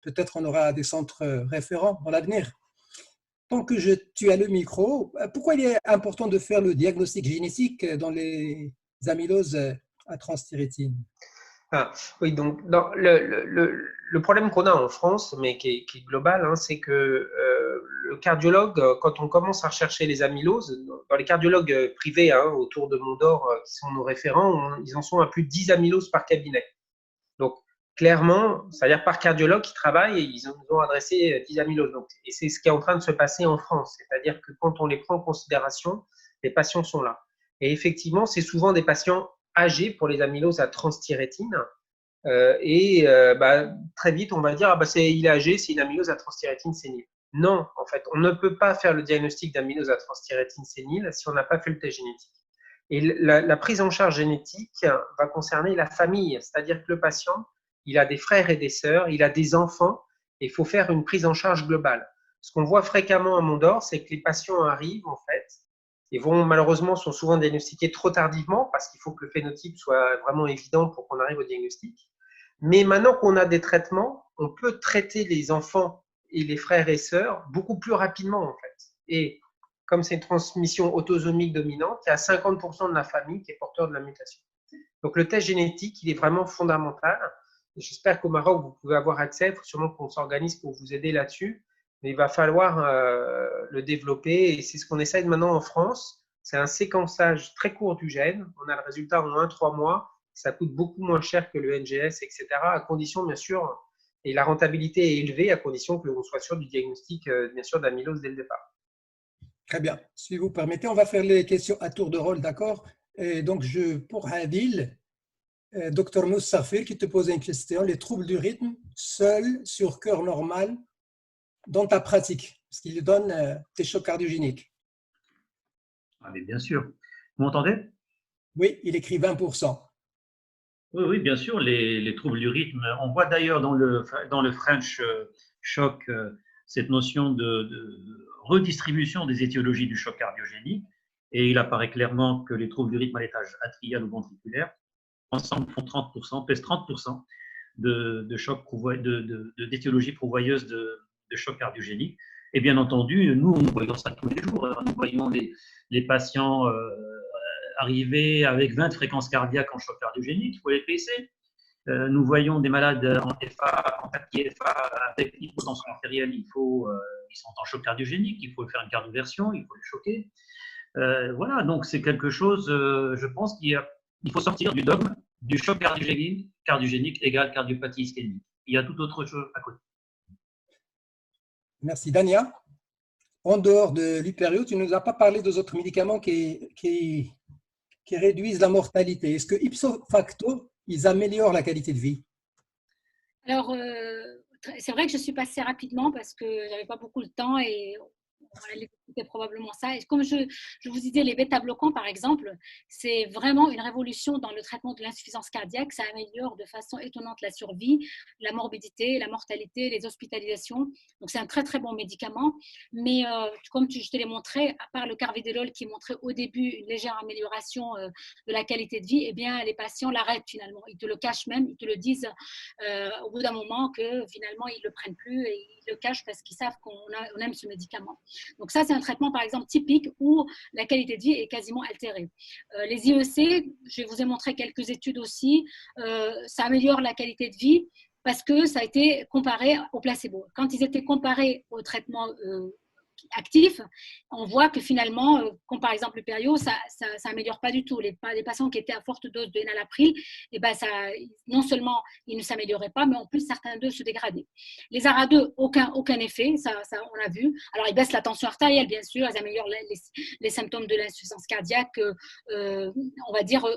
peut-être on aura des centres référents dans l'avenir. Tant que tu as le micro, pourquoi il est important de faire le diagnostic génétique dans les amyloses à transthyrétine? Ah, oui, donc le problème qu'on a en France, mais qui est global, hein, c'est que le cardiologue, quand on commence à rechercher les amyloses, dans les cardiologues privés hein, autour de Mondor, qui sont nos référents, ils en sont à plus de 10 amyloses par cabinet. Donc, clairement, c'est-à-dire par cardiologue qui travaille, et ils nous ont adressé 10 amyloses. Donc, et c'est ce qui est en train de se passer en France. C'est-à-dire que quand on les prend en considération, les patients sont là. Et effectivement, c'est souvent des patients âgés pour les amyloses à transthyrétine. Très vite, on va dire, il est âgé, c'est une amylose à transthyrétine sénile. Non, en fait, on ne peut pas faire le diagnostic d'amylose à transthyrétine sénile si on n'a pas fait le test génétique. Et la prise en charge génétique va concerner la famille, c'est-à-dire que le patient, il a des frères et des sœurs, il a des enfants, et il faut faire une prise en charge globale. Ce qu'on voit fréquemment à Mondor, c'est que les patients arrivent, en fait, et malheureusement, sont souvent diagnostiqués trop tardivement, parce qu'il faut que le phénotype soit vraiment évident pour qu'on arrive au diagnostic. Mais maintenant qu'on a des traitements, on peut traiter les enfants et les frères et sœurs beaucoup plus rapidement, en fait. Et comme c'est une transmission autosomique dominante, il y a 50% de la famille qui est porteur de la mutation. Donc le test génétique, il est vraiment fondamental. J'espère qu'au Maroc, vous pouvez avoir accès. Il faut sûrement qu'on s'organise pour vous aider là-dessus. Mais il va falloir le développer. Et c'est ce qu'on essaye maintenant en France. C'est un séquençage très court du gène. On a le résultat en 1-3 mois. Ça coûte beaucoup moins cher que le NGS, etc. À condition, bien sûr, et la rentabilité est élevée, à condition que l'on soit sûr du diagnostic, bien sûr, d'amylose dès le départ. Très bien. Si vous permettez, on va faire les questions à tour de rôle, d'accord? Et donc, pour Adil, Dr Moussafir qui te pose une question. Les troubles du rythme, seuls sur cœur normal, dans ta pratique, parce qu'il donne des chocs cardiogéniques. Ah, mais bien sûr. Vous m'entendez? Oui, il écrit 20%. Oui, oui, bien sûr, les troubles du rythme. On voit d'ailleurs dans le French Shock cette notion de redistribution des étiologies du choc cardiogénique. Et il apparaît clairement que les troubles du rythme à l'étage atrial ou ventriculaire, ensemble, font 30%, pèsent 30% d'étiologie pourvoyeuse de choc cardiogénique. Et bien entendu, nous voyons ça tous les jours. Nous voyons les patients arriver avec 20 fréquences cardiaques en choc cardiogénique, il faut les baisser. Nous voyons des malades en FA, en FA avec hypotension artérielle, ils sont en choc cardiogénique, il faut faire une cardioversion, il faut les choquer. Voilà, donc c'est quelque chose, je pense qu'il faut sortir du dogme du choc cardiogénique égale cardiopathie ischémique. Il y a tout autre chose à côté. Merci. Dania, en dehors de l'hyperio, tu ne nous as pas parlé des autres médicaments qui réduisent la mortalité. Est-ce que ipso facto, ils améliorent la qualité de vie? Alors, c'est vrai que je suis passée rapidement parce que je n'avais pas beaucoup de temps et on allait écouter probablement ça. Et comme je vous disais, les bêta-bloquants, par exemple, c'est vraiment une révolution dans le traitement de l'insuffisance cardiaque. Ça améliore de façon étonnante la survie, la morbidité, la mortalité, les hospitalisations. Donc, c'est un très, très bon médicament. Mais comme je te l'ai montré, à part le carvedilol qui montrait au début une légère amélioration de la qualité de vie, eh bien, les patients l'arrêtent finalement. Ils te le cachent même, ils te le disent au bout d'un moment que finalement, ils ne le prennent plus et ils le cachent parce qu'ils savent qu'on aime ce médicament. Donc ça, c'est un traitement, par exemple, typique où la qualité de vie est quasiment altérée. Les IEC, je vous ai montré quelques études aussi, ça améliore la qualité de vie parce que ça a été comparé au placebo. Quand ils étaient comparés au traitement actif, on voit que finalement, comme par exemple le pério, ça améliore pas du tout. Les patients qui étaient à forte dose de enalapril, et ben non seulement ils ne s'amélioraient pas, mais en plus certains d'eux se dégradaient. Les ARA2, aucun effet, ça on l'a vu. Alors ils baissent la tension artérielle, bien sûr, ils améliorent les symptômes de l'insuffisance cardiaque, on va dire.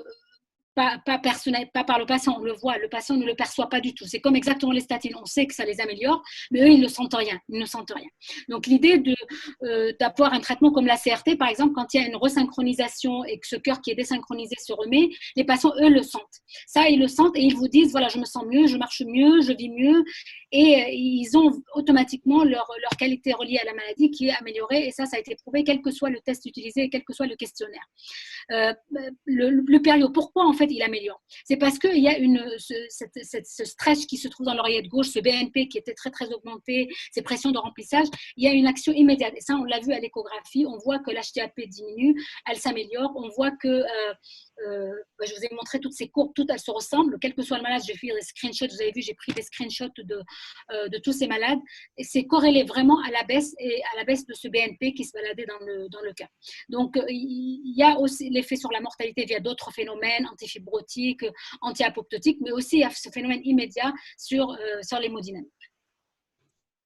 Pas par le patient, on le voit, le patient ne le perçoit pas du tout. C'est comme exactement les statines, on sait que ça les améliore, mais eux, ils ne sentent rien. Donc, l'idée d'avoir un traitement comme la CRT, par exemple, quand il y a une resynchronisation et que ce cœur qui est désynchronisé se remet, les patients, eux, le sentent. Ça, ils le sentent et ils vous disent, voilà, je me sens mieux, je marche mieux, je vis mieux. Et ils ont automatiquement leur qualité reliée à la maladie qui est améliorée. Et ça a été prouvé, quel que soit le test utilisé et quel que soit le questionnaire. Le pério, pourquoi en fait fait, il améliore. C'est parce qu'il y a ce stress qui se trouve dans l'oreillette gauche, ce BNP qui était très, très augmenté, ces pressions de remplissage, il y a une action immédiate. Et ça, on l'a vu à l'échographie, on voit que l'HTAP diminue, elle s'améliore, on voit que, je vous ai montré toutes ces courbes, toutes elles se ressemblent, quel que soit le malade, j'ai fait des screenshots, vous avez vu, j'ai pris des screenshots de tous ces malades, et c'est corrélé vraiment à la baisse de ce BNP qui se baladait dans le cas. Donc, il y a aussi l'effet sur la mortalité via d'autres phénomènes antifibrotiques, anti-apoptotiques, mais aussi il y a ce phénomène immédiat sur l'hémodynamique.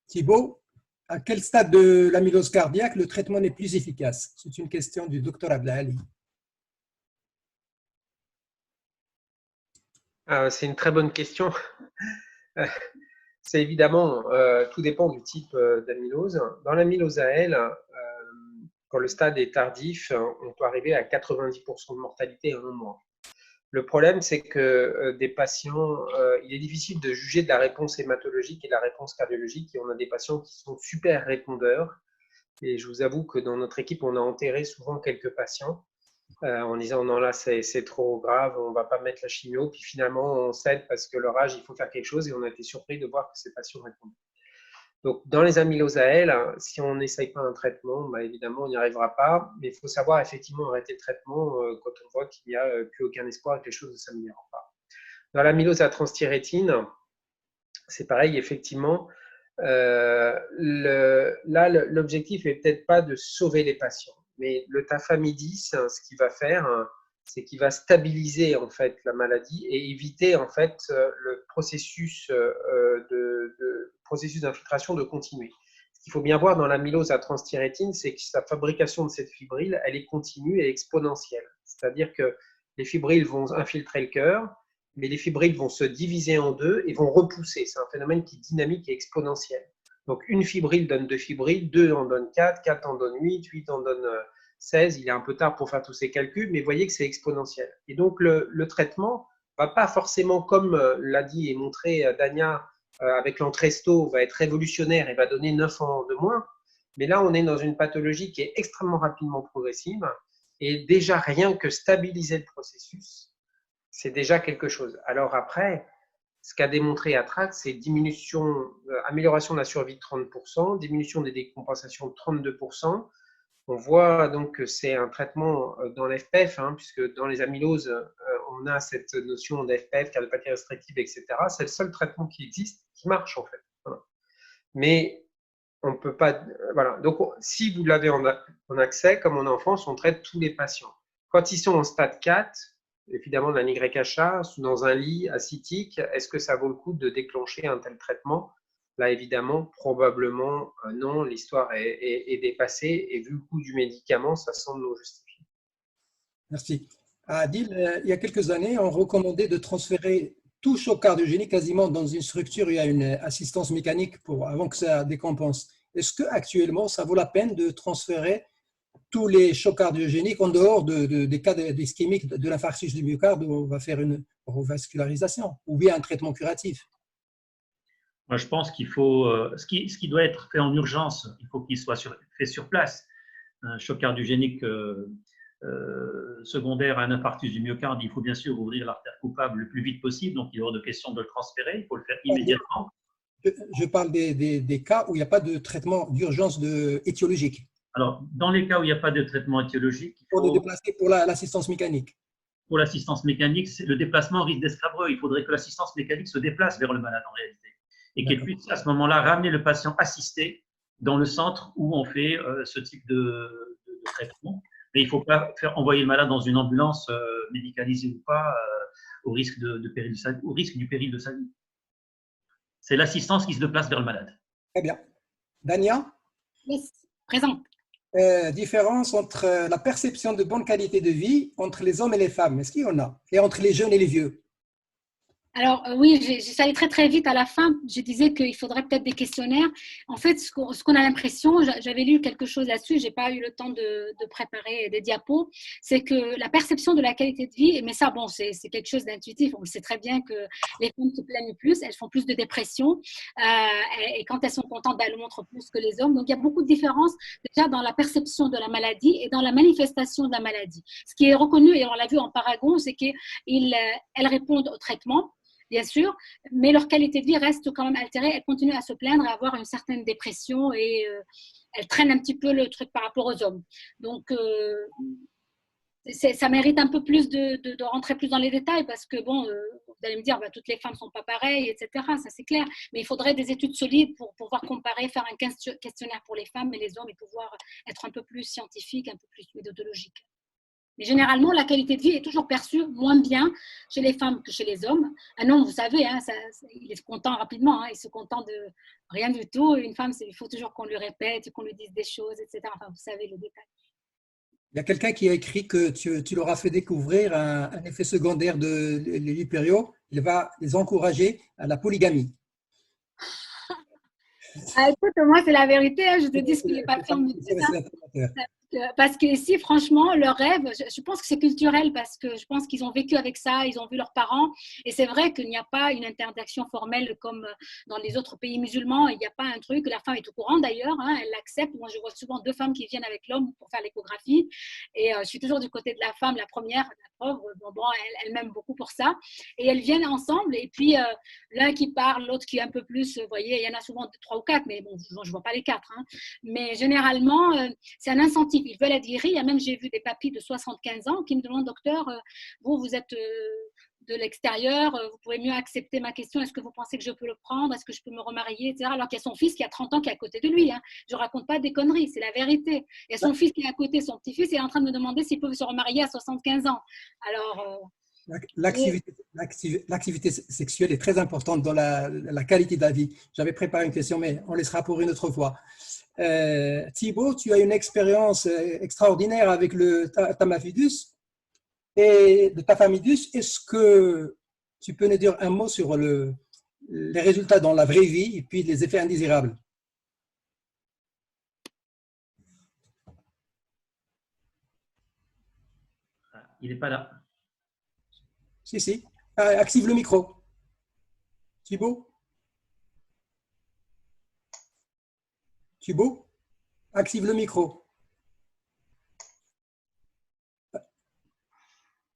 Thibaut, à quel stade de l'amylose cardiaque le traitement n'est plus efficace? C'est une question du docteur Abdali. C'est une très bonne question. C'est évidemment, tout dépend du type d'amylose. Dans l'amylose AL, quand le stade est tardif, on peut arriver à 90% de mortalité en un mois. Le problème, c'est que des patients, il est difficile de juger de la réponse hématologique et de la réponse cardiologique. Et on a des patients qui sont super répondeurs. Et je vous avoue que dans notre équipe, on a enterré souvent quelques patients en disant non, là, c'est trop grave, on ne va pas mettre la chimio. Puis finalement, on cède parce que leur âge, il faut faire quelque chose. Et on a été surpris de voir que ces patients répondent. Donc, dans les amyloses AL, si on n'essaye pas un traitement, bah, évidemment, on n'y arrivera pas. Mais il faut savoir effectivement arrêter le traitement quand on voit qu'il n'y a plus aucun espoir et que les choses ne s'améliorent pas. Dans l'amylose à transthyrétine, c'est pareil, effectivement. Là, l'objectif n'est peut-être pas de sauver les patients, mais le tafamidis, ce qu'il va faire, c'est qu'il va stabiliser en fait la maladie et éviter en fait le processus d'infiltration de continuer. Ce qu'il faut bien voir dans l'amylose à transthyrétine, c'est que sa fabrication de cette fibrille, elle est continue et exponentielle. C'est-à-dire que les fibrilles vont infiltrer le cœur, mais les fibrilles vont se diviser en deux et vont repousser. C'est un phénomène qui est dynamique et exponentiel. Donc une fibrille donne 2 fibrilles, 2 en donnent 4, 4 en donnent 8, 8 en donnent 16. Il est un peu tard pour faire tous ces calculs, mais voyez que c'est exponentiel. Et donc le traitement ne va pas forcément, comme l'a dit et montré Dania, avec l'Entresto, va être révolutionnaire et va donner 9 ans de moins. Mais là, on est dans une pathologie qui est extrêmement rapidement progressive et déjà rien que stabiliser le processus, c'est déjà quelque chose. Alors après, ce qu'a démontré Atrax, c'est amélioration de la survie de 30%, diminution des décompensations de 32%. On voit donc que c'est un traitement dans l'FPF, puisque dans les amyloses, on a cette notion d'FPF, cardiopathie restrictive, etc. C'est le seul traitement qui existe, qui marche en fait. Voilà. Mais on ne peut pas… Voilà. Donc, si vous l'avez en accès, comme en France, on traite tous les patients. Quand ils sont en stade 4, évidemment de la NYHA, dans un lit ascitique, est-ce que ça vaut le coup de déclencher un tel traitement? Là, évidemment, probablement non, l'histoire est dépassée et vu le coût du médicament, ça semble non justifié. Merci. Adil, il y a quelques années, on recommandait de transférer tout choc cardiogénique quasiment dans une structure où il y a une assistance mécanique avant que ça décompense. Est-ce qu'actuellement, ça vaut la peine de transférer tous les chocs cardiogéniques en dehors des cas d'ischémique de l'infarctus du myocarde où on va faire une revascularisation ou bien un traitement curatif? Moi, je pense qu'il faut, ce qui doit être fait en urgence, il faut qu'il soit fait sur place. Un choc cardiogénique secondaire à un infarctus du myocarde, il faut bien sûr ouvrir l'artère coupable le plus vite possible, donc il y aura de question de le transférer, il faut le faire immédiatement. Je parle des cas où il n'y a pas de traitement d'urgence étiologique. Alors, dans les cas où il n'y a pas de traitement étiologique, il faut le déplacer pour l'assistance mécanique. Pour l'assistance mécanique, le déplacement risque d'être scabreux. Il faudrait que l'assistance mécanique se déplace vers le malade en réalité et qu'elle puisse à ce moment-là ramener le patient assisté dans le centre où on fait ce type de traitement. Mais il ne faut pas faire envoyer le malade dans une ambulance médicalisée ou pas au risque du péril de sa vie. C'est l'assistance qui se déplace vers le malade. Très bien. Dania? Yes, présente. Différence entre la perception de bonne qualité de vie entre les hommes et les femmes. Est-ce qu'il y en a? Et entre les jeunes et les vieux? Alors, oui, j'étais allée très très vite à la fin. Je disais qu'il faudrait peut-être des questionnaires. En fait, ce qu'on a l'impression, j'avais lu quelque chose là-dessus, j'ai pas eu le temps de préparer des diapos, c'est que la perception de la qualité de vie, mais ça, bon, c'est quelque chose d'intuitif. On sait très bien que les femmes se plaignent plus, elles font plus de dépression, et quand elles sont contentes, ben, elles le montrent plus que les hommes. Donc, il y a beaucoup de différences déjà dans la perception de la maladie et dans la manifestation de la maladie. Ce qui est reconnu, et on l'a vu en Paragon, c'est qu'elles répondent au traitement, bien sûr, mais leur qualité de vie reste quand même altérée. Elles continuent à se plaindre, à avoir une certaine dépression et elles traînent un petit peu le truc par rapport aux hommes. Donc, ça mérite un peu plus de rentrer plus dans les détails parce que, bon, vous allez me dire, bah, toutes les femmes ne sont pas pareilles, etc. Ça, c'est clair. Mais il faudrait des études solides pour pouvoir comparer, faire un questionnaire pour les femmes et les hommes et pouvoir être un peu plus scientifique, un peu plus méthodologique. Mais généralement, la qualité de vie est toujours perçue moins bien chez les femmes que chez les hommes. Un homme, vous savez, hein, il est content rapidement, hein, il se contente de rien du tout. Une femme, il faut toujours qu'on lui répète, qu'on lui dise des choses, etc. Enfin, vous savez le détail. Il y a quelqu'un qui a écrit que tu leur as fait découvrir un effet secondaire de l'Hyperio. Il va les encourager à la polygamie. Ah, écoute, moi, c'est la vérité. Hein, je te dis ce que les patients me disent. Parce que ici, franchement, leur rêve, je pense que c'est culturel parce que je pense qu'ils ont vécu avec ça, ils ont vu leurs parents. Et c'est vrai qu'il n'y a pas une interdiction formelle comme dans les autres pays musulmans. Il n'y a pas un truc, la femme est au courant d'ailleurs, hein, elle l'accepte. Moi, je vois souvent deux femmes qui viennent avec l'homme pour faire l'échographie. Et je suis toujours du côté de la femme, la première, la pauvre. Bon, elle m'aime beaucoup pour ça. Et elles viennent ensemble. Et puis, l'un qui parle, l'autre qui est un peu plus, vous voyez, il y en a souvent 3 ou 4, mais bon, je ne vois pas les 4. Hein. Mais généralement, c'est un incentive. Ils veulent être guéris. Il y a même, j'ai vu des papis de 75 ans qui me demandent, docteur, vous êtes de l'extérieur, vous pouvez mieux accepter ma question, est-ce que vous pensez que je peux le prendre, est-ce que je peux me remarier, etc. Alors qu'il y a son fils qui a 30 ans qui est à côté de lui. Hein. Je ne raconte pas des conneries, c'est la vérité. Il y a son fils qui est à côté, son petit-fils, il est en train de me demander s'il peut se remarier à 75 ans. Alors… L'activité sexuelle est très importante dans la qualité de la vie. J'avais préparé une question, mais on laissera pour une autre fois. Thibaut, tu as une expérience extraordinaire avec le Tamifidus et le Tafamidis. Est-ce que tu peux nous dire un mot sur les résultats dans la vraie vie et puis les effets indésirables? Il n'est pas là. Si. Active le micro. Thibaut, active le micro.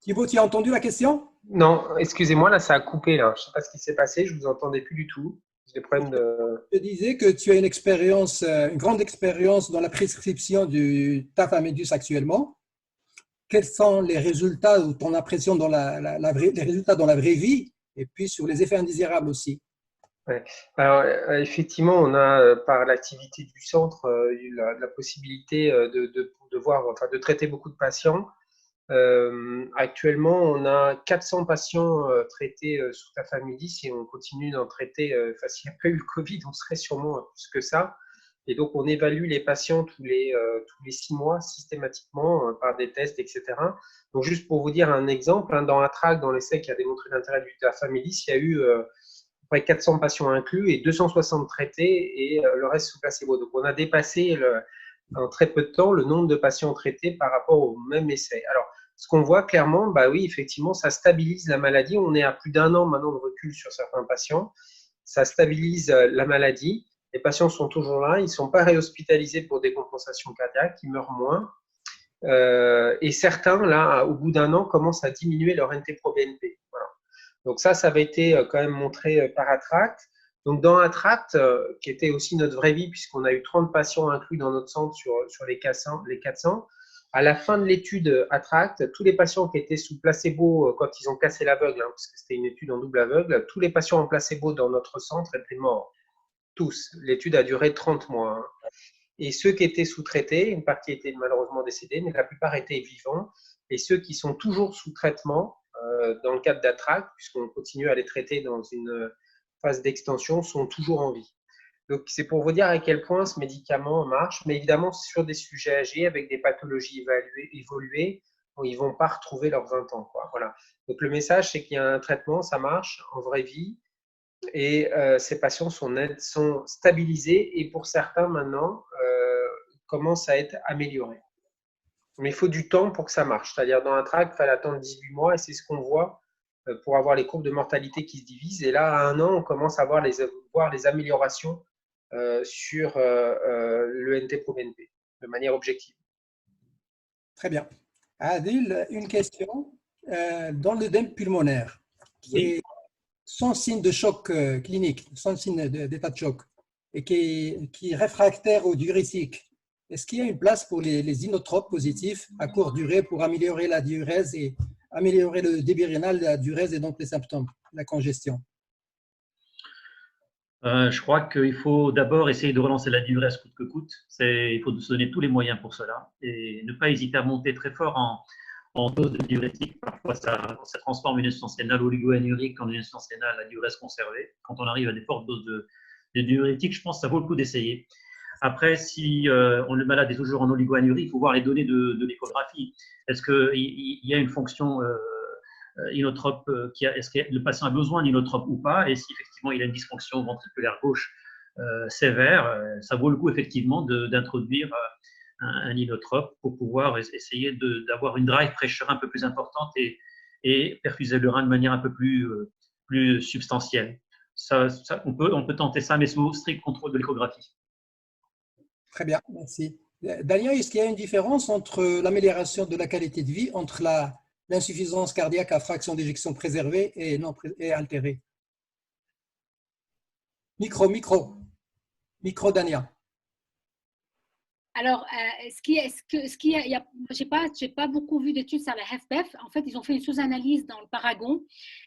Thibaut, tu as entendu la question? Non, excusez-moi, là, ça a coupé. Là. Je ne sais pas ce qui s'est passé, je ne vous entendais plus du tout. J'ai des problèmes de… Je disais que tu as une grande expérience dans la prescription du Tafamidis actuellement. Quels sont les résultats ou ton impression dans les résultats dans la vraie vie et puis sur les effets indésirables aussi? Ouais. Alors, effectivement, on a, par l'activité du centre, eu la possibilité de voir, enfin, de traiter beaucoup de patients. Actuellement, on a 400 patients traités sous Tafamidis et on continue d'en traiter. Enfin, s'il n'y a pas eu le Covid, on serait sûrement plus que ça. Et donc, on évalue les patients tous les 6 mois systématiquement par des tests, etc. Donc, juste pour vous dire un exemple, hein, dans ATTRACT, dans l'essai qui a démontré l'intérêt du Tafamidis, il y a eu à peu près 400 patients inclus et 260 traités et le reste sous placebo. Donc, on a dépassé en très peu de temps le nombre de patients traités par rapport au même essai. Alors, ce qu'on voit clairement, bah oui, effectivement, ça stabilise la maladie. On est à plus d'1 an maintenant de recul sur certains patients. Ça stabilise la maladie. Les patients sont toujours là, ils ne sont pas réhospitalisés pour des compensations cardiaques, ils meurent moins. Et certains, là, au bout d'1 an, commencent à diminuer leur NT-proBNP. Voilà. Donc ça avait été quand même montré par ATTRACT. Donc dans ATTRACT, qui était aussi notre vraie vie, puisqu'on a eu 30 patients inclus dans notre centre sur les 400, à la fin de l'étude ATTRACT, tous les patients qui étaient sous placebo quand ils ont cassé l'aveugle, hein, parce que c'était une étude en double aveugle, tous les patients en placebo dans notre centre étaient morts. Tous. L'étude a duré 30 mois. Hein. Et ceux qui étaient sous-traités, une partie était malheureusement décédée, mais la plupart étaient vivants. Et ceux qui sont toujours sous traitement, dans le cadre d'ATTRACT, puisqu'on continue à les traiter dans une phase d'extension, sont toujours en vie. Donc, c'est pour vous dire à quel point ce médicament marche, mais évidemment sur des sujets âgés avec des pathologies évoluées, ils ne vont pas retrouver leurs 20 ans, quoi. Voilà. Donc, le message, c'est qu'il y a un traitement, ça marche en vraie vie et ces patients sont stabilisés et pour certains, maintenant, commencent à être améliorés. Mais il faut du temps pour que ça marche. C'est-à-dire, dans un tract, il fallait attendre 18 mois et c'est ce qu'on voit pour avoir les courbes de mortalité qui se divisent. Et là, à 1 an, on commence à voir les améliorations sur l'ENT-proBNP de manière objective. Très bien. Adil, une question. Dans l'œdème pulmonaire, qui est sans signe de choc clinique, sans signe d'état de choc, et qui est réfractaire au diurétique, est-ce qu'il y a une place pour les inotropes positifs à courte durée pour améliorer la diurèse et améliorer le débit rénal, la diurèse et donc les symptômes, la congestion? Je crois qu'il faut d'abord essayer de relancer la diurèse coûte que coûte. Il faut se donner tous les moyens pour cela et ne pas hésiter à monter très fort en dose de diurétique. Parfois, ça transforme une insuffisance rénale oligo-anurique en une insuffisance rénale à diurèse conservée. Quand on arrive à des fortes doses de diurétique, je pense que ça vaut le coup d'essayer. Après, si le malade est toujours en oligo-anurie, il faut voir les données de l'échographie. Est-ce qu'il y a une fonction inotrope, est-ce que le patient a besoin d'inotrope ou pas, et si effectivement il a une dysfonction ventriculaire gauche sévère, ça vaut le coup effectivement d'introduire un inotrope pour pouvoir essayer d'avoir une drive pressure un peu plus importante et perfuser le rein de manière un peu plus substantielle. On peut tenter ça, mais sous strict contrôle de l'échographie. Très bien, merci. Daniel, est-ce qu'il y a une différence entre l'amélioration de la qualité de vie entre l'insuffisance cardiaque à fraction d'éjection préservée et altérée? Micro, Dania. Alors, j'ai pas beaucoup vu d'études sur la HFpEF. En fait, ils ont fait une sous-analyse dans le Paragon.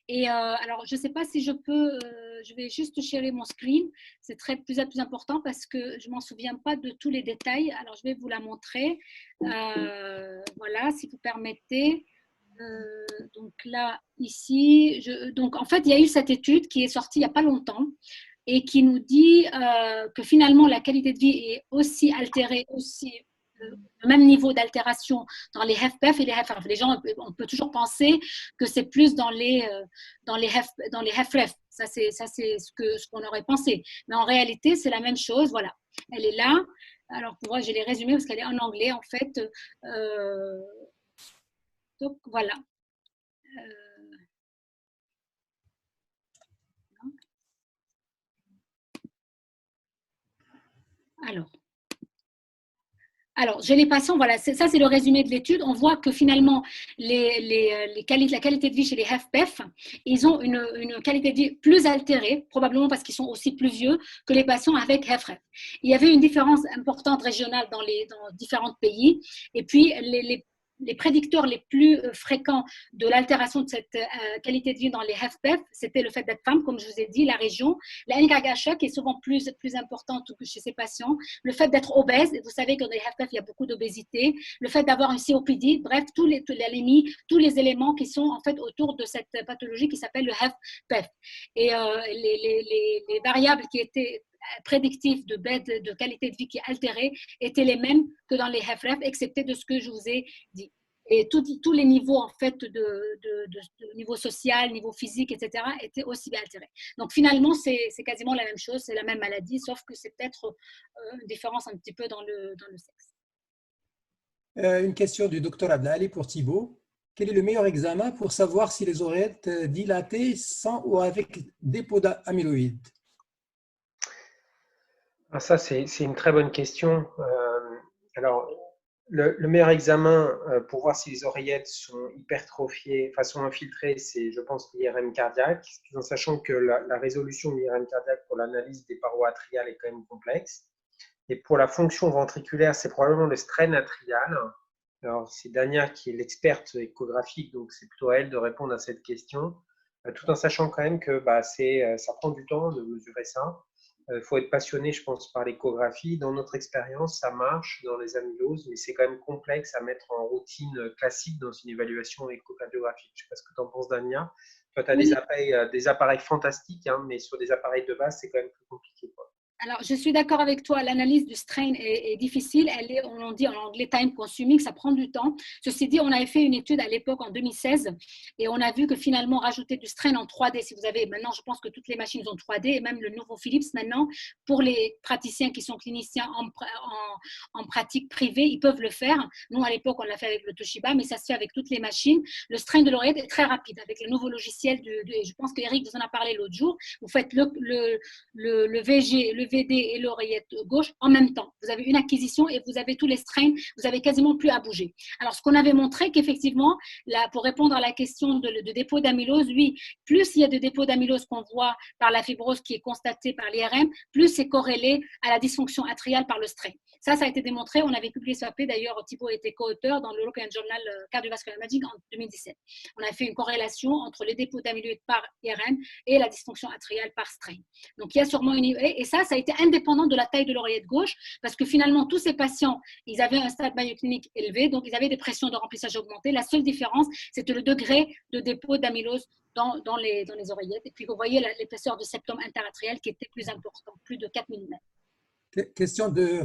Et alors, je ne sais pas si je peux, je vais juste sharer mon screen. C'est plus important parce que je ne m'en souviens pas de tous les détails. Alors, je vais vous la montrer. Voilà, si vous permettez. Donc là, ici, donc en fait, il y a eu cette étude qui est sortie il n'y a pas longtemps et qui nous dit que finalement la qualité de vie est aussi altérée, le même niveau d'altération dans les HFpEF et les HFrEF. Les gens, on peut toujours penser que c'est plus dans les HFrEF. Ça, c'est ce qu'on aurait pensé. Mais en réalité, c'est la même chose. Voilà, elle est là. Alors, pour moi, je l'ai résumée parce qu'elle est en anglais, en fait. Donc, voilà. Alors, j'ai les patients, voilà, ça c'est le résumé de l'étude. On voit que finalement, la qualité de vie chez les HFpEF, ils ont une qualité de vie plus altérée, probablement parce qu'ils sont aussi plus vieux que les patients avec HFrEF. Il y avait une différence importante régionale dans différents pays. Et puis, les prédicteurs les plus fréquents de l'altération de cette qualité de vie dans les HFpEF, c'était le fait d'être femme, comme je vous ai dit, la région, la NKH qui est souvent plus importante chez ces patients, le fait d'être obèse, vous savez que dans les HFpEF, il y a beaucoup d'obésité, le fait d'avoir une COPD, bref, tous les éléments qui sont en fait autour de cette pathologie qui s'appelle le HFpEF. Et les variables qui étaient prédictifs de qualité de vie qui est altérée étaient les mêmes que dans les HFrEF, excepté de ce que je vous ai dit. Et tous les niveaux, en fait, de niveau social, niveau physique, etc., étaient aussi bien altérés. Donc, finalement, c'est quasiment la même chose, c'est la même maladie, sauf que c'est peut-être une différence un petit peu dans le sexe. Une question du docteur Abdali pour Thibaut. Quel est le meilleur examen pour savoir si les oreillettes dilatées sans ou avec dépôt d'amyloïdes? Ah, ça, c'est une très bonne question. Alors, le meilleur examen pour voir si les oreillettes sont hypertrophiées, enfin sont infiltrées, c'est, je pense, l'IRM cardiaque, tout en sachant que la résolution de l'IRM cardiaque pour l'analyse des parois atriales est quand même complexe. Et pour la fonction ventriculaire, c'est probablement le strain atrial. Alors, c'est Dania qui est l'experte échographique, donc c'est plutôt à elle de répondre à cette question, tout en sachant quand même que ça prend du temps de mesurer ça. Il faut être passionné, je pense, par l'échographie. Dans notre expérience, ça marche dans les amyloses, mais c'est quand même complexe à mettre en routine classique dans une évaluation échocardiographique. Je ne sais pas ce que tu en penses, Dania. Toi, tu as des appareils fantastiques, hein, mais sur des appareils de base, c'est quand même plus compliqué, quoi. Alors, je suis d'accord avec toi, l'analyse du strain est difficile. On dit en anglais time consuming, ça prend du temps. Ceci dit, on avait fait une étude à l'époque en 2016 et on a vu que finalement, rajouter du strain en 3D, si vous avez, maintenant, je pense que toutes les machines ont 3D et même le nouveau Philips maintenant, pour les praticiens qui sont cliniciens en pratique privée, ils peuvent le faire. Nous, à l'époque, on l'a fait avec le Toshiba, mais ça se fait avec toutes les machines. Le strain de l'oreillette est très rapide avec le nouveau logiciel. Je pense qu'Eric vous en a parlé l'autre jour. Vous faites le VG, le VD et l'oreillette gauche en même temps. Vous avez une acquisition et vous avez tous les strains, vous avez quasiment plus à bouger. Alors, ce qu'on avait montré qu'effectivement, pour répondre à la question de dépôt d'amylose, oui, plus il y a de dépôt d'amylose qu'on voit par la fibrose qui est constatée par l'IRM, plus c'est corrélé à la dysfonction atriale par le strain. Ça a été démontré. On avait publié ce papier. D'ailleurs, Thibaut était co-auteur dans l'European Journal Cardiovascular Imaging en 2017. On a fait une corrélation entre les dépôts d'amyloïdes par IRM et la dysfonction atriale par strain. Donc, il y a sûrement une... Et ça a été indépendant de la taille de l'oreillette gauche parce que finalement, tous ces patients, ils avaient un stade myoclinique élevé, donc ils avaient des pressions de remplissage augmentées. La seule différence, c'était le degré de dépôt d'amylose dans les oreillettes. Et puis, vous voyez l'épaisseur du septum interatrial qui était plus important, plus de 4 mm. Question de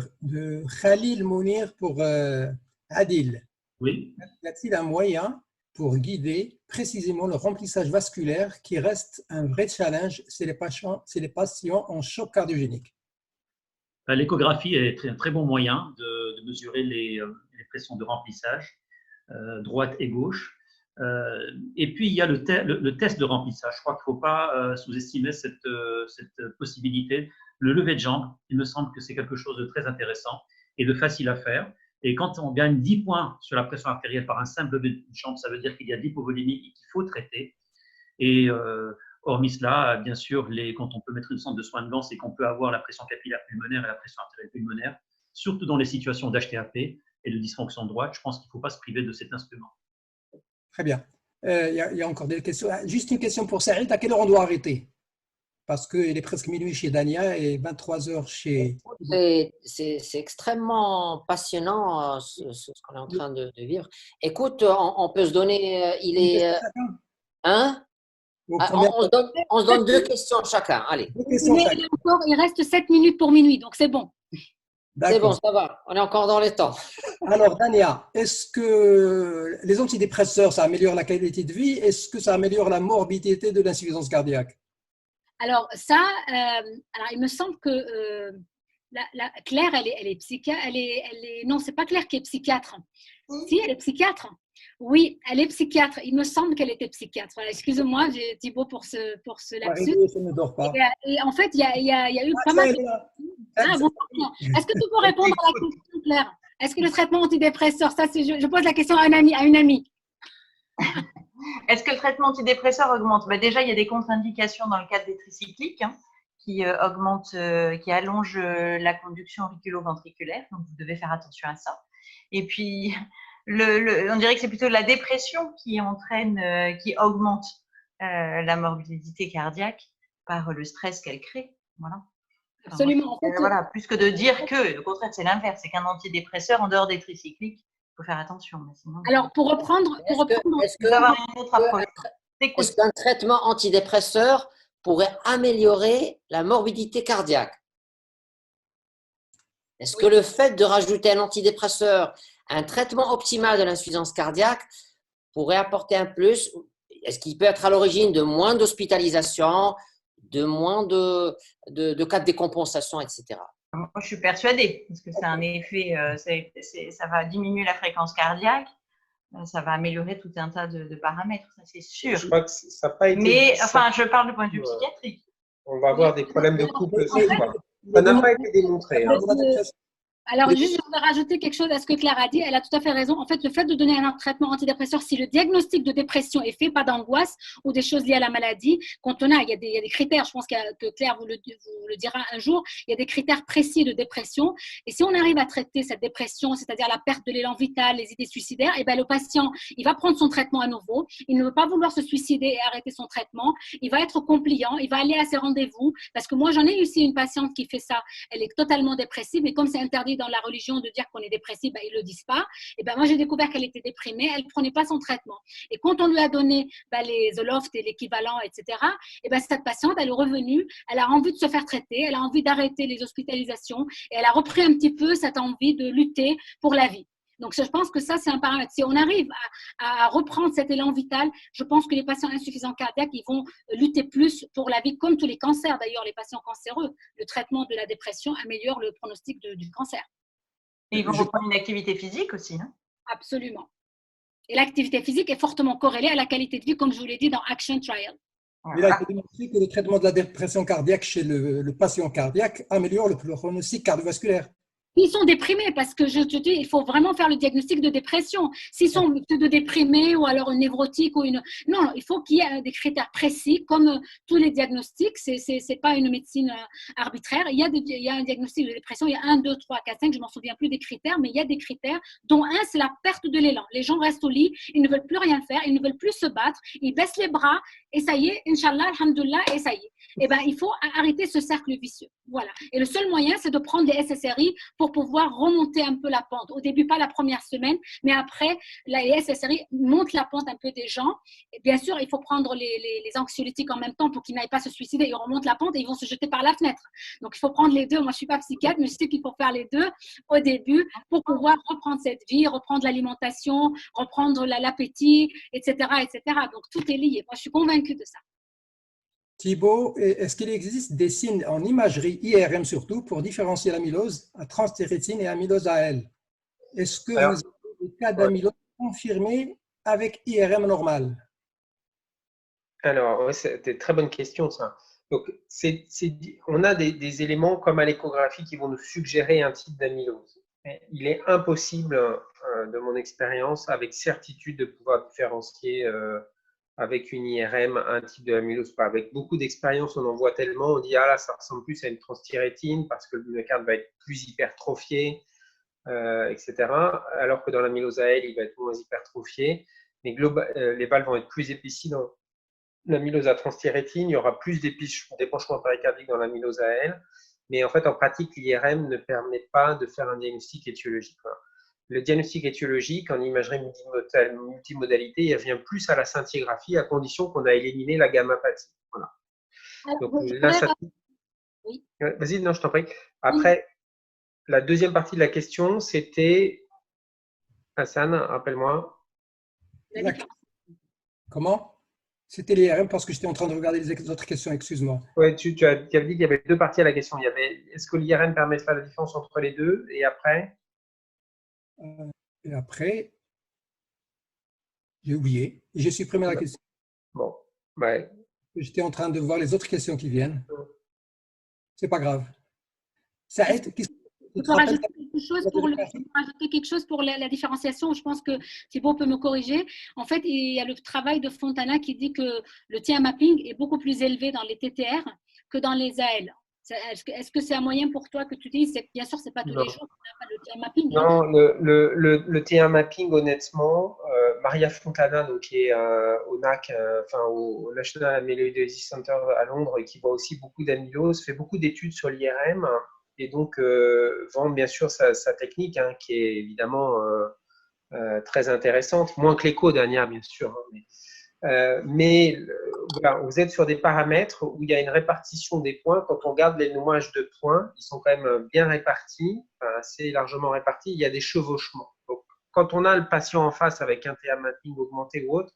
Khalil Mounir pour Adil. Oui. Y a-t-il un moyen pour guider précisément le remplissage vasculaire qui reste un vrai challenge chez les patients en choc cardiogénique? L'échographie est un très bon moyen de mesurer les pressions de remplissage, droite et gauche. Et puis, il y a le test de remplissage. Je crois qu'il ne faut pas sous-estimer cette possibilité. Le lever de jambe, il me semble que c'est quelque chose de très intéressant et de facile à faire. Et quand on gagne 10 points sur la pression artérielle par un simple lever de jambe, ça veut dire qu'il y a de l'hypovolémie et qu'il faut traiter. Et hormis cela, bien sûr, quand on peut mettre une sonde de soins de glands, c'est qu'on peut avoir la pression capillaire pulmonaire et la pression artérielle pulmonaire, surtout dans les situations d'HTAP et de dysfonction droite. Je pense qu'il ne faut pas se priver de cet instrument. Très bien. Il y a encore des questions. Juste une question pour Saïd. À quelle heure on doit arrêter? Parce qu'il est presque minuit chez Dania et 23h chez… C'est extrêmement passionnant ce qu'on est en train de vivre. Écoute, on peut se donner… il est… Hein? On se donne 2 questions chacun. Allez. Il reste 7 minutes pour minuit, donc c'est bon. C'est bon, ça va. On est encore dans les temps. Alors, Dania, est-ce que les antidépresseurs, ça améliore la qualité de vie? Est-ce que ça améliore la morbidité de l'insuffisance cardiaque? Alors, il me semble que Claire, elle est psychiatre. Non, c'est pas Claire qui est psychiatre. Si, elle est psychiatre. Oui, elle est psychiatre. Il me semble qu'elle était psychiatre. Voilà, excuse-moi, Thibaut, pour ce lapsus. Ça ne dort pas. Et en fait, il y a eu pas mal de… Est-ce que tu peux répondre à la question, Claire? Est-ce que le traitement antidépresseur, je pose la question à une amie. Est-ce que le traitement antidépresseur augmente? Déjà, il y a des contre-indications dans le cadre des tricycliques qui allongent la conduction auriculo-ventriculaire. Donc, vous devez faire attention à ça. Et puis, on dirait que c'est plutôt la dépression qui augmente la morbidité cardiaque par le stress qu'elle crée. Voilà. Absolument. Voilà, plus que de dire que, au contraire, c'est l'inverse. C'est qu'un antidépresseur, en dehors des tricycliques, il faut faire attention. Sinon, alors, pour reprendre… Est-ce qu'un traitement antidépresseur pourrait améliorer la morbidité cardiaque? Est-ce que le fait de rajouter un antidépresseur à un traitement optimal de l'insuffisance cardiaque pourrait apporter un plus? Est-ce qu'il peut être à l'origine de moins d'hospitalisation, de moins de cas de décompensation, etc. Moi, je suis persuadée, parce que c'est un effet, ça va diminuer la fréquence cardiaque, ça va améliorer tout un tas de paramètres, ça c'est sûr. Je crois que ça n'a pas été… Mais, enfin, je parle du point de vue psychiatrique. On va avoir des problèmes de couple ce soir. Ça n'a pas été démontré. Alors, juste, je voudrais rajouter quelque chose à ce que Claire a dit. Elle a tout à fait raison. En fait, le fait de donner un traitement antidépresseur, si le diagnostic de dépression est fait, pas d'angoisse ou des choses liées à la maladie, quand on il y a des critères, je pense que Claire vous le dira un jour, il y a des critères précis de dépression. Et si on arrive à traiter cette dépression, c'est-à-dire la perte de l'élan vital, les idées suicidaires, et le patient, il va prendre son traitement à nouveau. Il ne veut pas vouloir se suicider et arrêter son traitement. Il va être compliant. Il va aller à ses rendez-vous. Parce que moi, j'en ai eu aussi une patiente qui fait ça. Elle est totalement dépressive, mais comme c'est interdit dans la religion de dire qu'on est dépressif, ben, ils ne le disent pas. Et ben, moi, j'ai découvert qu'elle était déprimée, elle ne prenait pas son traitement. Et quand on lui a donné ben, les Zoloft et l'équivalent, etc., et ben, cette patiente, elle est revenue, elle a envie de se faire traiter, elle a envie d'arrêter les hospitalisations et elle a repris un petit peu cette envie de lutter pour la vie. Donc, je pense que ça, c'est un paramètre. Si on arrive à reprendre cet élan vital, je pense que les patients insuffisants cardiaques, ils vont lutter plus pour la vie, comme tous les cancers. D'ailleurs, les patients cancéreux, le traitement de la dépression améliore le pronostic du cancer. Et ils vont reprendre une activité physique aussi, non? Absolument. Et l'activité physique est fortement corrélée à la qualité de vie, comme je vous l'ai dit dans Action Trial. Il a été démontré que le traitement de la dépression cardiaque chez le patient cardiaque améliore le pronostic cardiovasculaire. Ils sont déprimés parce que je te dis, il faut vraiment faire le diagnostic de dépression. S'ils sont déprimés ou alors une névrotique ou une… Non, il faut qu'il y ait des critères précis comme tous les diagnostics. C'est pas une médecine arbitraire. Il y a un diagnostic de dépression, il y a 1, 2, 3, 4, 5, je m'en souviens plus des critères, mais il y a des critères dont un, c'est la perte de l'élan. Les gens restent au lit, ils ne veulent plus rien faire, ils ne veulent plus se battre, ils baissent les bras et ça y est, Inch'Allah, Alhamdulillah, et ça y est. Eh ben, il faut arrêter ce cercle vicieux. Voilà. Et le seul moyen, c'est de prendre des SSRI pour pouvoir remonter un peu la pente. Au début, pas la première semaine, mais après, les SSRI montent la pente un peu des gens. Et bien sûr, il faut prendre les anxiolytiques en même temps pour qu'ils n'aillent pas se suicider. Ils remontent la pente et ils vont se jeter par la fenêtre. Donc, il faut prendre les deux. Moi, je ne suis pas psychiatre, mais je sais qu'il faut faire les deux au début pour pouvoir reprendre cette vie, reprendre l'alimentation, reprendre l'appétit, etc., etc. Donc, tout est lié. Moi, je suis convaincue de ça. Thibaut, est-ce qu'il existe des signes en imagerie IRM surtout pour différencier l'amylose à transthyrétine et amylose AL? Est-ce que vous avez des cas d'amylose confirmés avec IRM normal? Alors, c'est une très bonne question, ça. Donc, on a des éléments comme à l'échographie qui vont nous suggérer un type d'amylose. Il est impossible, de mon expérience, avec certitude, de pouvoir différencier avec une IRM un type de amylose. Avec beaucoup d'expérience, on en voit tellement, on dit ah là, ça ressemble plus à une transthyrétine parce que le myocarde va être plus hypertrophié, etc. Alors que dans l'amylose AL, il va être moins hypertrophié. Mais les valves vont être plus épaissies dans l'amylose à transthyrétine, il y aura plus d'épanchement péricardique dans l'amylose AL. Mais en fait, en pratique, l'IRM ne permet pas de faire un diagnostic étiologique. Le diagnostic étiologique en imagerie multimodalité, il revient plus à la scintigraphie à condition qu'on a éliminé la gammapathie. Voilà. Donc, là, ça… Oui. Vas-y, non, je t'en prie. Après, la deuxième partie de la question, c'était… Hassan, rappelle-moi. Comment? C'était l'IRM parce que j'étais en train de regarder les autres questions, excuse-moi. Oui, tu avais dit qu'il y avait deux parties à la question. Il y avait est-ce que l'IRM permet de faire la différence entre les deux? Et après? Et après, j'ai oublié. Et j'ai supprimé la question. Bon, ouais. J'étais en train de voir les autres questions qui viennent. C'est pas grave. Ça aide. Je peux rajouter quelque chose pour la différenciation. Je pense que Thibaut peut me corriger. En fait, il y a le travail de Fontana qui dit que le TIA mapping est beaucoup plus élevé dans les TTR que dans les AL. Est-ce que c'est un moyen pour toi que tu dis, bien sûr, c'est pas tous les jours qu'on a le TIA mapping. Non, le TIA mapping, honnêtement, Maria Fontana, donc, qui est au NAC, au National Amyloid Disease Center à Londres, et qui voit aussi beaucoup d'amylose, fait beaucoup d'études sur l'IRM. Et donc, vend bien sûr sa technique, qui est évidemment très intéressante, moins que l'écho dernière, bien sûr. Mais voilà, vous êtes sur des paramètres où il y a une répartition des points. Quand on regarde les nommages de points, ils sont quand même bien répartis, assez largement répartis. Il y a des chevauchements. Donc, quand on a le patient en face avec un TIA mapping augmenté ou autre,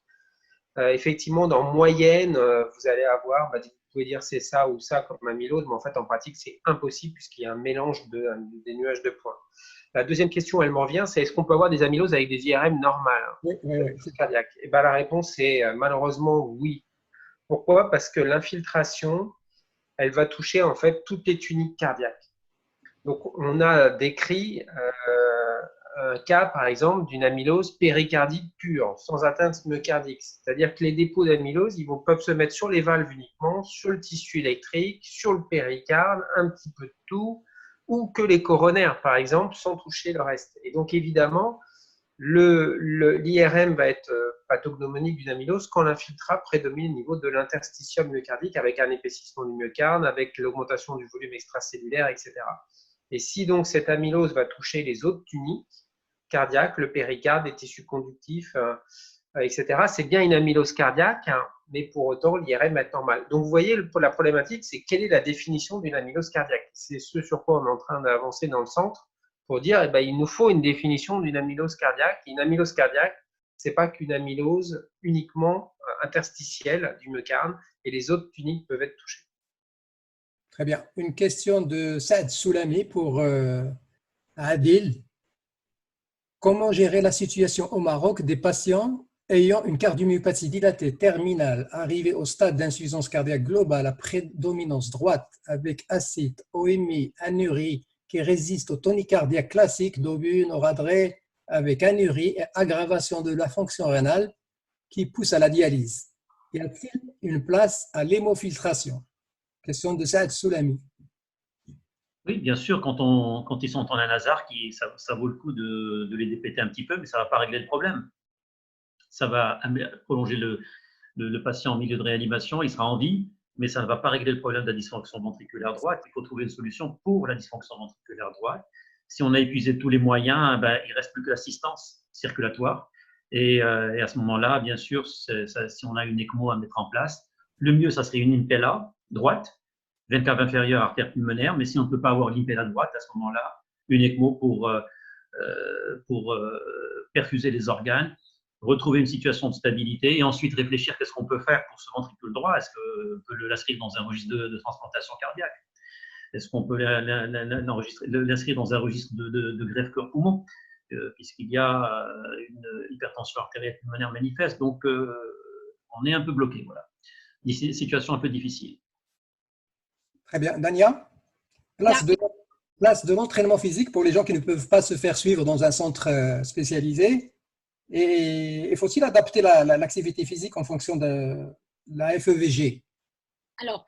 effectivement, dans moyenne, vous allez avoir… vous pouvez dire c'est ça ou ça comme amylose, mais en fait, en pratique, c'est impossible puisqu'il y a un mélange des nuages de points. La deuxième question, elle m'en vient, c'est est-ce qu'on peut avoir des amyloses avec des IRM normales, cardiaques? Et ben, la réponse est malheureusement oui. Pourquoi? Parce que l'infiltration, elle va toucher en fait toutes les tuniques cardiaques. Donc, on a décrit un cas, par exemple, d'une amylose péricardique pure, sans atteinte myocardique. C'est-à-dire que les dépôts d'amylose, peuvent se mettre sur les valves uniquement, sur le tissu électrique, sur le péricarde, un petit peu de tout, ou que les coronaires, par exemple, sans toucher le reste. Et donc, évidemment, l'IRM va être pathognomonique d'une amylose quand l'infiltrat prédomine au niveau de l'interstitium myocardique avec un épaississement du myocarde, avec l'augmentation du volume extracellulaire, etc. Et si donc cette amylose va toucher les autres tuniques cardiaques, le péricarde, les tissus conductifs, etc., c'est bien une amylose cardiaque, hein, mais pour autant, l'IRM est normal. Donc, vous voyez, la problématique, c'est quelle est la définition d'une amylose cardiaque. C'est ce sur quoi on est en train d'avancer dans le centre pour dire, eh ben, il nous faut une définition d'une amylose cardiaque. Une amylose cardiaque, ce n'est pas qu'une amylose uniquement interstitielle du myocarde, et les autres tuniques peuvent être touchées. Très bien. Une question de Saad Soulami pour Adil. Comment gérer la situation au Maroc des patients ayant une cardiomyopathie dilatée terminale arrivée au stade d'insuffisance cardiaque globale à prédominance droite avec acide, OMI, anurie qui résiste au tonique cardiaque classique d'Aubune, Oradré avec anurie et aggravation de la fonction rénale qui pousse à la dialyse? Y a-t-il une place à l'hémofiltration? Question de Saad Soulami. Oui, bien sûr, quand ils sont en anasarque, ça vaut le coup de les dépêter un petit peu, mais ça ne va pas régler le problème. Ça va prolonger le patient en milieu de réanimation, il sera en vie, mais ça ne va pas régler le problème de la dysfonction ventriculaire droite. Il faut trouver une solution pour la dysfonction ventriculaire droite. Si on a épuisé tous les moyens, ben, il ne reste plus que l'assistance circulatoire. Et à ce moment-là, bien sûr, si on a une ECMO à mettre en place, le mieux, ça serait une impella droite, veine cave inférieure, artère pulmonaire, mais si on ne peut pas avoir l'impella droite, à ce moment-là, une ECMO pour perfuser les organes, retrouver une situation de stabilité et ensuite réfléchir qu'est-ce qu'on peut faire pour ce ventricule droit. Est-ce qu'on peut l'inscrire dans un registre de transplantation cardiaque? Est-ce qu'on peut l'inscrire dans un registre de greffe cœur-poumon, puisqu'il y a une hypertension artérielle pulmonaire manifeste? Donc, on est un peu bloqué. Voilà. C'est une situation un peu difficile. Très bien. Dania, place de l'entraînement physique pour les gens qui ne peuvent pas se faire suivre dans un centre spécialisé. Et faut-il adapter l'activité physique en fonction de la FEVG? Alors,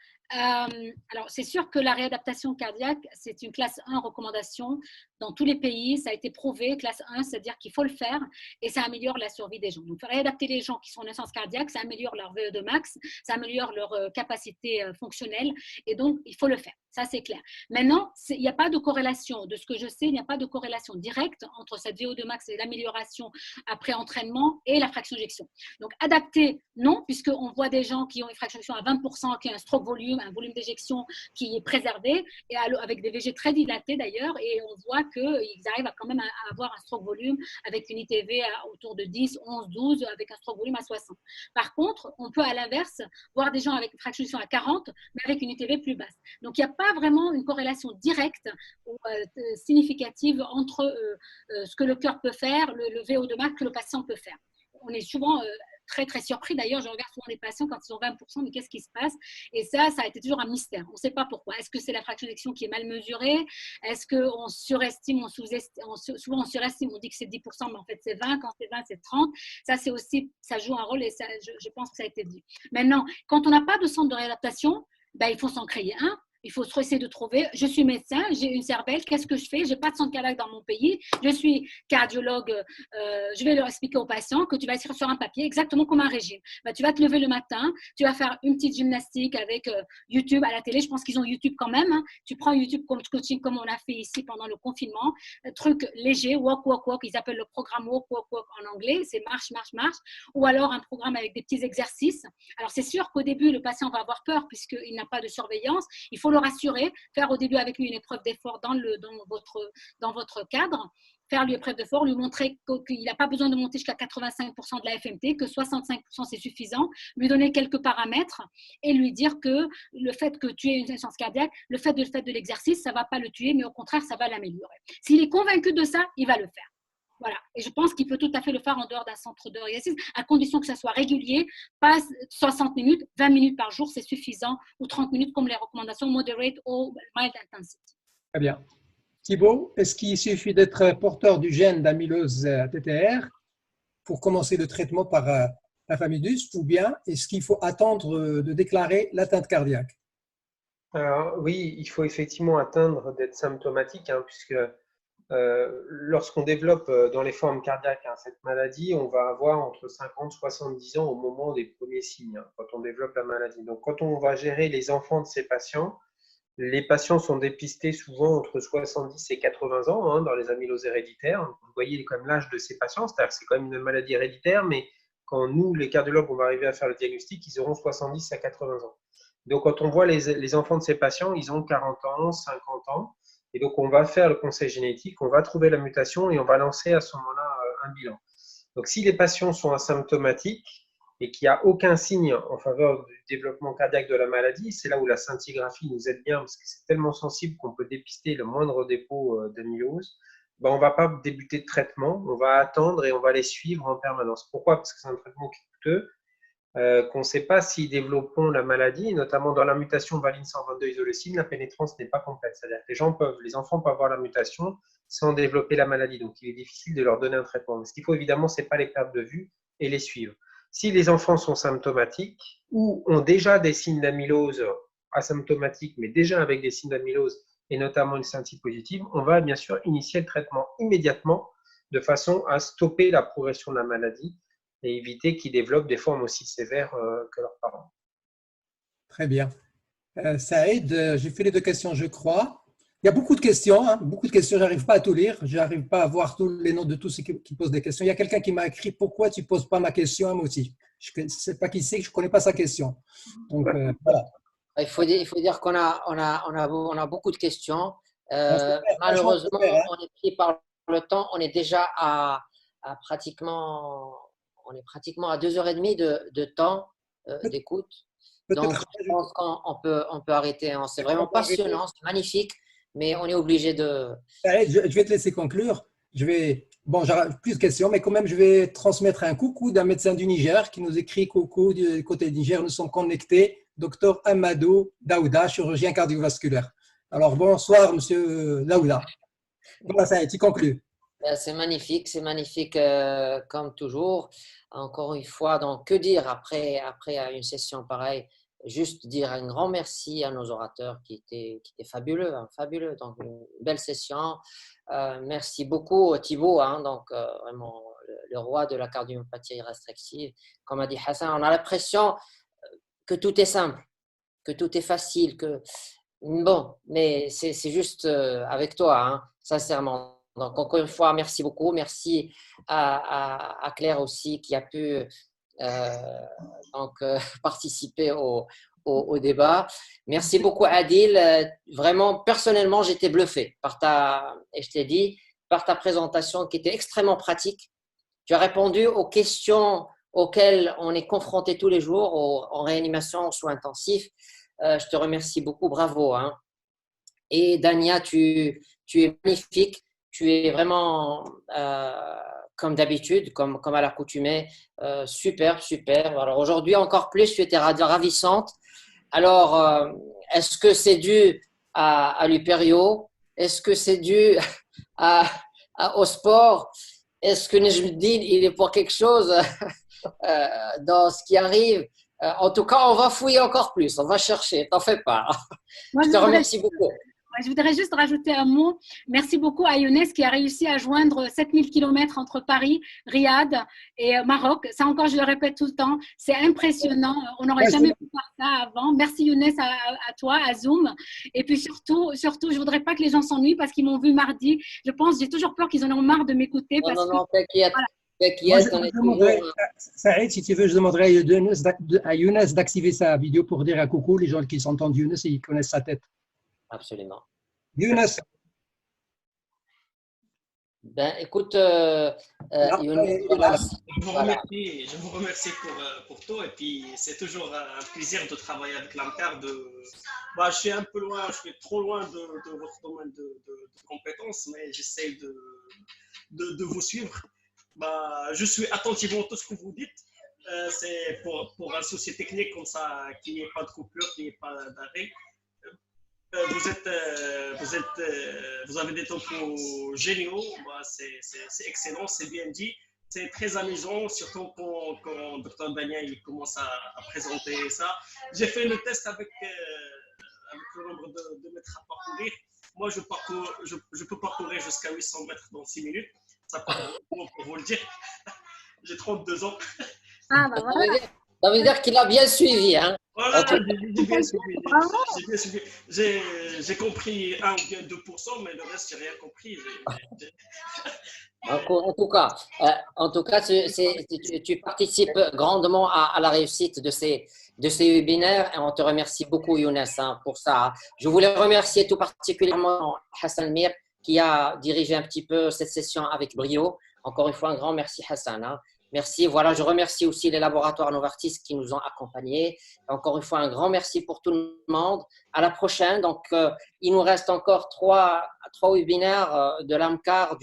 c'est sûr que la réadaptation cardiaque, c'est une classe 1 recommandation dans tous les pays. Ça a été prouvé, classe 1, c'est-à-dire qu'il faut le faire et ça améliore la survie des gens. Donc, réadapter les gens qui sont en insuffisance cardiaque, ça améliore leur VO2 max, ça améliore leur capacité fonctionnelle et donc, il faut le faire. Ça, c'est clair. Maintenant, il n'y a pas de corrélation. De ce que je sais, il n'y a pas de corrélation directe entre cette VO2 max et l'amélioration après entraînement et la fraction d'éjection. Donc, adapter, non, puisqu'on voit des gens qui ont une fraction d'éjection à 20%, qui ont un stroke volume, un volume d'éjection qui est préservé, et avec des VG très dilatés d'ailleurs, et on voit qu'ils arrivent quand même à avoir un stroke volume avec une ITV autour de 10, 11, 12, avec un stroke volume à 60. Par contre, on peut à l'inverse voir des gens avec une fraction d'éjection à 40, mais avec une ITV plus basse. Donc, il n'y a pas vraiment une corrélation directe ou significative entre ce que le cœur peut faire, le VO2 max que le patient peut faire. On est souvent très, très surpris. D'ailleurs, je regarde souvent les patients quand ils ont 20%, mais qu'est-ce qui se passe? Et ça a été toujours un mystère. On ne sait pas pourquoi. Est-ce que c'est la fraction d'éjection qui est mal mesurée? Est-ce qu'on surestime, on sous-estime? Souvent, on surestime, on dit que c'est 10%, mais en fait, c'est 20. Quand c'est 20, c'est 30. Ça, c'est aussi, ça joue un rôle et ça, je pense que ça a été dit. Maintenant, quand on n'a pas de centre de réadaptation, ben, il faut s'en créer un. Il faut essayer de trouver, je suis médecin, j'ai une cervelle, qu'est-ce que je fais? Je n'ai pas de centre cardiaque dans mon pays, je suis cardiologue, je vais leur expliquer aux patients que tu vas écrire sur un papier exactement comme un régime. Ben, tu vas te lever le matin, tu vas faire une petite gymnastique avec YouTube à la télé, je pense qu'ils ont YouTube quand même, hein. Tu prends YouTube comme coaching comme on a fait ici pendant le confinement, truc léger, walk, walk, walk, ils appellent le programme walk, walk, walk en anglais, c'est marche, marche, marche, ou alors un programme avec des petits exercices. Alors c'est sûr qu'au début, le patient va avoir peur puisqu'il n'a pas de surveillance, il faut le rassurer, faire au début avec lui une épreuve d'effort dans votre cadre, faire lui épreuve d'effort, lui montrer qu'il n'a pas besoin de monter jusqu'à 85% de la FMT, que 65% c'est suffisant, lui donner quelques paramètres et lui dire que le fait que tu aies une insuffisance cardiaque, le fait de l'exercice, ça ne va pas le tuer, mais au contraire, ça va l'améliorer. S'il est convaincu de ça, il va le faire. Voilà. Et je pense qu'il peut tout à fait le faire en dehors d'un centre de réexercice, à condition que ça soit régulier, pas 60 minutes, 20 minutes par jour, c'est suffisant, ou 30 minutes comme les recommandations moderate ou mild intensity. Très bien. Thibaut, est-ce qu'il suffit d'être porteur du gène d'amylose TTR pour commencer le traitement par tafamidis, ou bien est-ce qu'il faut attendre de déclarer l'atteinte cardiaque? Alors, oui, il faut effectivement attendre d'être symptomatique, hein, puisque lorsqu'on développe dans les formes cardiaques cette maladie, on va avoir entre 50 et 70 ans au moment des premiers signes, quand on développe la maladie. Donc, quand on va gérer les enfants de ces patients, Les patients sont dépistés souvent entre 70 et 80 ans hein, dans les amyloses héréditaires. Vous voyez quand même l'âge de ces patients, c'est-à-dire que c'est quand même une maladie héréditaire, mais quand nous, les cardiologues, on va arriver à faire le diagnostic, ils auront 70 à 80 ans. Donc, quand on voit les enfants de ces patients, ils ont 40 ans, 50 ans. Et donc, on va faire le conseil génétique, on va trouver la mutation et on va lancer à ce moment-là un bilan. Donc, si les patients sont asymptomatiques et qu'il n'y a aucun signe en faveur du développement cardiaque de la maladie, c'est là où la scintigraphie nous aide bien parce que c'est tellement sensible qu'on peut dépister le moindre dépôt d'amylose. Ben, on ne va pas débuter de traitement, on va attendre et on va les suivre en permanence. Pourquoi? Parce que c'est un traitement qui est coûteux, qu'on ne sait pas s'ils développeront la maladie, notamment dans la mutation valine 122 isoleucine, la pénétrance n'est pas complète. C'est-à-dire que les enfants peuvent avoir la mutation sans développer la maladie. Donc, il est difficile de leur donner un traitement. Mais ce qu'il faut évidemment, ce n'est pas les perdre de vue et les suivre. Si les enfants sont symptomatiques ou ont déjà des signes d'amylose asymptomatiques, mais déjà avec des signes d'amylose et notamment une scintille positive, on va bien sûr initier le traitement immédiatement de façon à stopper la progression de la maladie et éviter qu'ils développent des formes aussi sévères que leurs parents. Très bien. Saïd, j'ai fait les 2 questions, je crois. Il y a beaucoup de questions, hein, beaucoup de questions. Je n'arrive pas à tout lire. Je n'arrive pas à voir tous les noms de tous ceux qui posent des questions. Il y a quelqu'un qui m'a écrit « Pourquoi tu ne poses pas ma question à moi aussi ?» Je ne sais pas qui c'est, je ne connais pas sa question. Donc, voilà. Il faut dire qu'on a beaucoup de questions. Malheureusement, on est pris par le temps. On est déjà à pratiquement à 2h30 de temps d'écoute. Donc, je pense qu'on peut arrêter. Hein. C'est vraiment passionnant, c'est magnifique, mais on est obligé de… Je vais te laisser conclure. Bon, j'aurai plus de questions, mais quand même, je vais transmettre un coucou d'un médecin du Niger qui nous écrit « Coucou, du côté du Niger, nous sommes connectés. Dr Amadou Daouda, chirurgien cardiovasculaire. » Alors, bonsoir, monsieur Daouda. Voilà, ça, tu conclus. C'est magnifique comme toujours. Encore une fois, donc que dire après une session pareille? Juste dire un grand merci à nos orateurs qui étaient fabuleux, hein, fabuleux. Donc une belle session. Merci beaucoup Thibaut, hein, donc vraiment le roi de la cardiomyopathie restrictive. Comme a dit Hassan, on a l'impression que tout est simple, que tout est facile, bon, mais c'est juste avec toi, hein, sincèrement. Donc, encore une fois, merci beaucoup. Merci à Claire aussi qui a pu participer au débat. Merci beaucoup Adil. Vraiment, personnellement, j'étais bluffé et je t'ai dit, par ta présentation qui était extrêmement pratique. Tu as répondu aux questions auxquelles on est confronté tous les jours en réanimation, en soins intensifs. Je te remercie beaucoup. Bravo. Hein. Et Dania, tu es magnifique. Tu es vraiment, comme d'habitude, comme à l'accoutumée, super. Alors aujourd'hui, encore plus, tu étais ravissante. Alors, est-ce que c'est dû à l'Uperio? Est-ce que c'est dû au sport? Est-ce que Nejmuddin, il est pour quelque chose dans ce qui arrive? En tout cas, on va fouiller encore plus. On va chercher. T'en fais pas. Je te remercie beaucoup. Je voudrais juste rajouter un mot. Merci beaucoup à Younes qui a réussi à joindre 7000 km entre Paris, Riyad et Maroc. Ça encore, je le répète tout le temps, c'est impressionnant. On n'aurait jamais pu faire ça avant. Merci Younes à toi, à Zoom. Et puis surtout, je ne voudrais pas que les gens s'ennuient parce qu'ils m'ont vu mardi. Je pense, j'ai toujours peur qu'ils en aient marre de m'écouter. Non, t'inquiète. Saïd, si tu veux, je demanderai à Younes d'activer sa vidéo pour dire un coucou. Les gens qui s'entendent Younes, ils connaissent sa tête. Absolument. Younes. Ben, écoute, Younes, je vous remercie pour tout. Et puis, c'est toujours un plaisir de travailler avec l'AMCAR. Je suis un peu loin, je suis trop loin de votre domaine de compétences, mais j'essaie de vous suivre. Je suis attentivement à tout ce que vous dites. C'est pour un souci technique comme ça, qu'il n'y ait pas de coupure, qu'il n'y ait pas d'arrêt. Vous avez des topos géniaux, c'est excellent, c'est bien dit, c'est très amusant, surtout quand Dr Dania il commence à présenter ça. J'ai fait le test avec le nombre de mètres à parcourir. Moi, je peux parcourir jusqu'à 800 mètres dans 6 minutes, ça pour vous le dire. J'ai 32 ans. Ah, bah voilà. Ça veut dire qu'il a bien suivi. Hein. Voilà, Ok. j'ai bien suivi. J'ai bien suivi. J'ai compris 1 ou bien 2%, mais le reste, j'ai rien compris. En tout cas, tu participes grandement à la réussite de ces webinaires et on te remercie beaucoup, Younes, hein, pour ça. Je voulais remercier tout particulièrement Hassan Mir qui a dirigé un petit peu cette session avec brio. Encore une fois, un grand merci, Hassan. Hein. Merci. Voilà, je remercie aussi les laboratoires Novartis qui nous ont accompagnés. Encore une fois, un grand merci pour tout le monde. À la prochaine. Donc, il nous reste encore trois webinaires de l'AMCAR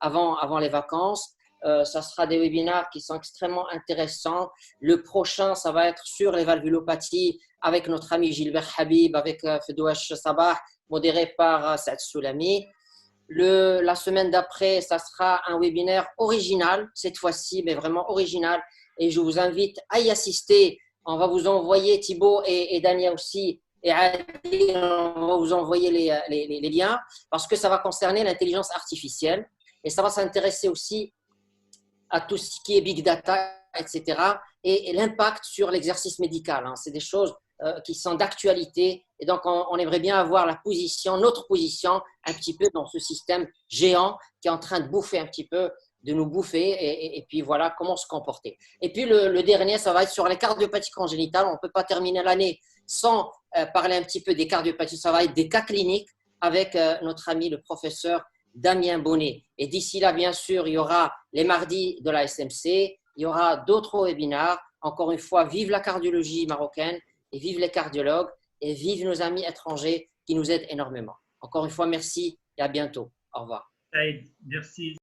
avant les vacances. Ça sera des webinaires qui sont extrêmement intéressants. Le prochain, ça va être sur les valvulopathies avec notre ami Gilbert Habib, avec Fedouach Sabah, modéré par Saad Soulami. La semaine d'après, ça sera un webinaire original, cette fois-ci, mais vraiment original. Et je vous invite à y assister. On va vous envoyer, Thibaut et Dania aussi, et Adi, on va vous envoyer les liens, parce que ça va concerner l'intelligence artificielle. Et ça va s'intéresser aussi à tout ce qui est big data, etc. Et l'impact sur l'exercice médical. Hein. C'est des choses qui sont d'actualité. Et donc, on aimerait bien avoir notre position, un petit peu dans ce système géant qui est en train de bouffer un petit peu, de nous bouffer. Et puis, voilà, comment se comporter. Et puis, le dernier, ça va être sur les cardiopathies congénitales. On ne peut pas terminer l'année sans parler un petit peu des cardiopathies. Ça va être des cas cliniques avec notre ami, le professeur Damien Bonnet. Et d'ici là, bien sûr, il y aura les mardis de la SMC. Il y aura d'autres webinaires. Encore une fois, vive la cardiologie marocaine et vive les cardiologues et vive nos amis étrangers qui nous aident énormément. Encore une fois, merci et à bientôt. Au revoir. Merci.